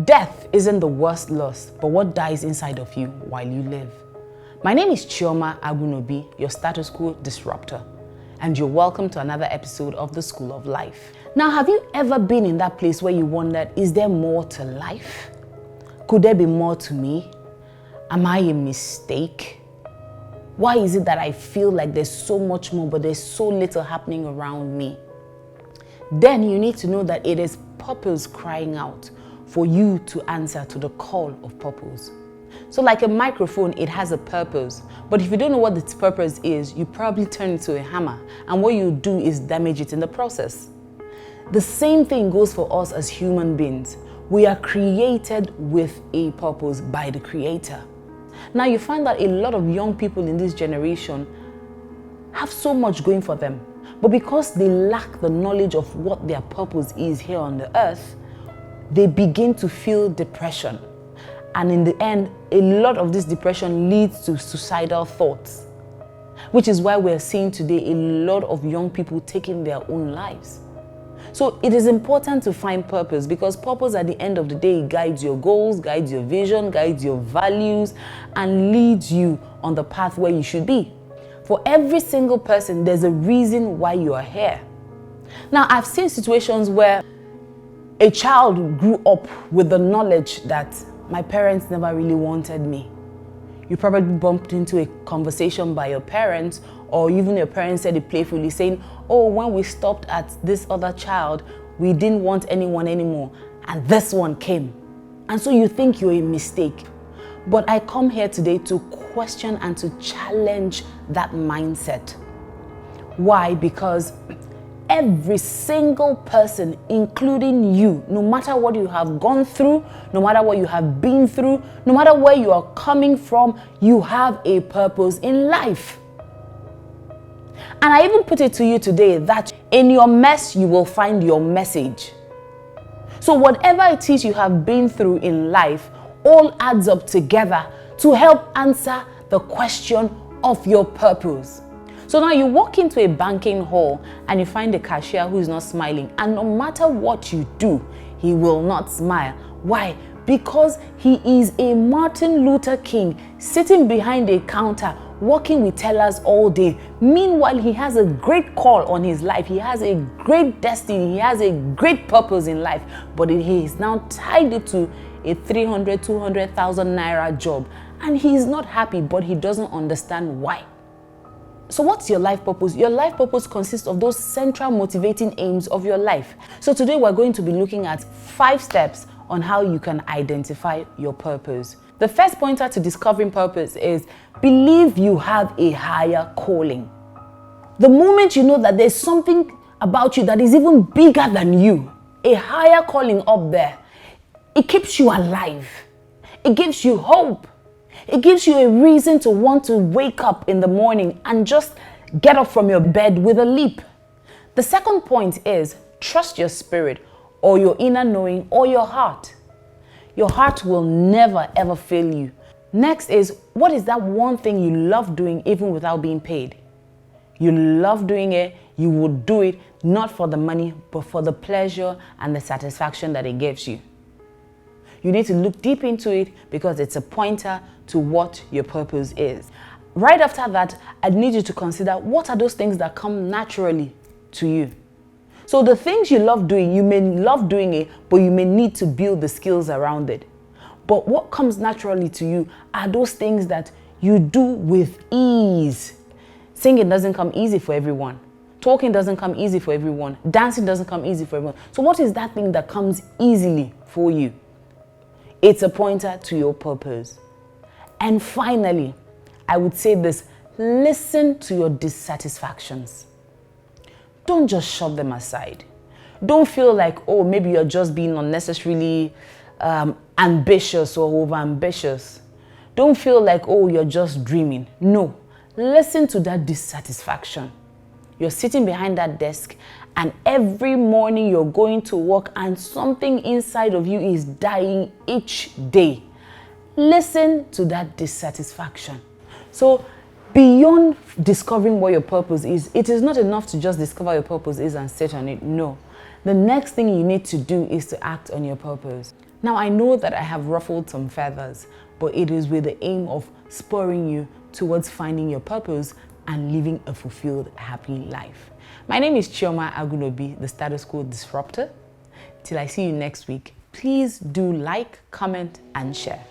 Death isn't the worst loss, but what dies inside of you while you live. My name is Chioma Agunobi, your status quo disruptor, and you're welcome to another episode of the School of Life. Now, have you ever been in that place where you wondered, is there more to life? Could there be more to me? Am I a mistake? Why is it that I feel like there's so much more, but there's so little happening around me? Then you need to know that it is purpose crying out for you to answer to the call of purpose. So like a microphone, it has a purpose. But if you don't know what its purpose is, you probably turn it to a hammer. And what you do is damage it in the process. The same thing goes for us as human beings. We are created with a purpose by the Creator. Now you find that a lot of young people in this generation have so much going for them. But because they lack the knowledge of what their purpose is here on the earth, they begin to feel depression. And in the end, a lot of this depression leads to suicidal thoughts, which is why we're seeing today a lot of young people taking their own lives. So it is important to find purpose, because purpose at the end of the day guides your goals, guides your vision, guides your values, and leads you on the path where you should be. For every single person, there's a reason why you are here. Now, I've seen situations where a child grew up with the knowledge that my parents never really wanted me. You probably bumped into a conversation by your parents, or even your parents said it playfully, saying, oh, when we stopped at this other child, we didn't want anyone anymore, and this one came. And so you think you're a mistake. But I come here today to question and to challenge that mindset. Why? Because every single person, including you, no matter what you have gone through, no matter what you have been through, no matter where you are coming from, you have a purpose in life. And I even put it to you today that in your mess, you will find your message. So whatever it is you have been through in life, all adds up together to help answer the question of your purpose. So now you walk into a banking hall and you find a cashier who is not smiling, and no matter what you do, he will not smile. Why? Because he is a Martin Luther King sitting behind a counter working with tellers all day. Meanwhile, he has a great call on his life. He has a great destiny. He has a great purpose in life, but he is now tied it to a 300, 200,000 naira job, and he is not happy, but he doesn't understand why. So what's your life purpose? Your life purpose consists of those central motivating aims of your life. So today we're going to be looking at 5 steps on how you can identify your purpose. The first pointer to discovering purpose is believe you have a higher calling. The moment you know that there's something about you that is even bigger than you, a higher calling up there, it keeps you alive. It gives you hope. It gives you a reason to want to wake up in the morning and just get up from your bed with a leap. The second point is trust your spirit, or your inner knowing, or your heart. Your heart will never ever fail you. Next is, what is that one thing you love doing even without being paid? You love doing it, you would do it not for the money, but for the pleasure and the satisfaction that it gives you. You need to look deep into it, because it's a pointer to what your purpose is. Right after that, I need you to consider, what are those things that come naturally to you? So the things you love doing, you may love doing it, but you may need to build the skills around it. But what comes naturally to you are those things that you do with ease. Singing doesn't come easy for everyone. Talking doesn't come easy for everyone. Dancing doesn't come easy for everyone. So what is that thing that comes easily for you? It's a pointer to your purpose. And finally, I would say this: listen to your dissatisfactions. Don't just shove them aside. Don't feel like, oh, maybe you're just being unnecessarily ambitious or over-ambitious. Don't feel like, oh, you're just dreaming. No, listen to that dissatisfaction. You're sitting behind that desk, and every morning you're going to work, and something inside of you is dying each day. Listen to that dissatisfaction. So beyond discovering what your purpose is, it is not enough to just discover your purpose is and sit on it. No. The next thing you need to do is to act on your purpose. Now, I know that I have ruffled some feathers, but it is with the aim of spurring you towards finding your purpose and living a fulfilled, happy life. My name is Chioma Agunobi, the Status Quo Disruptor. Till I see you next week, please do like, comment, and share.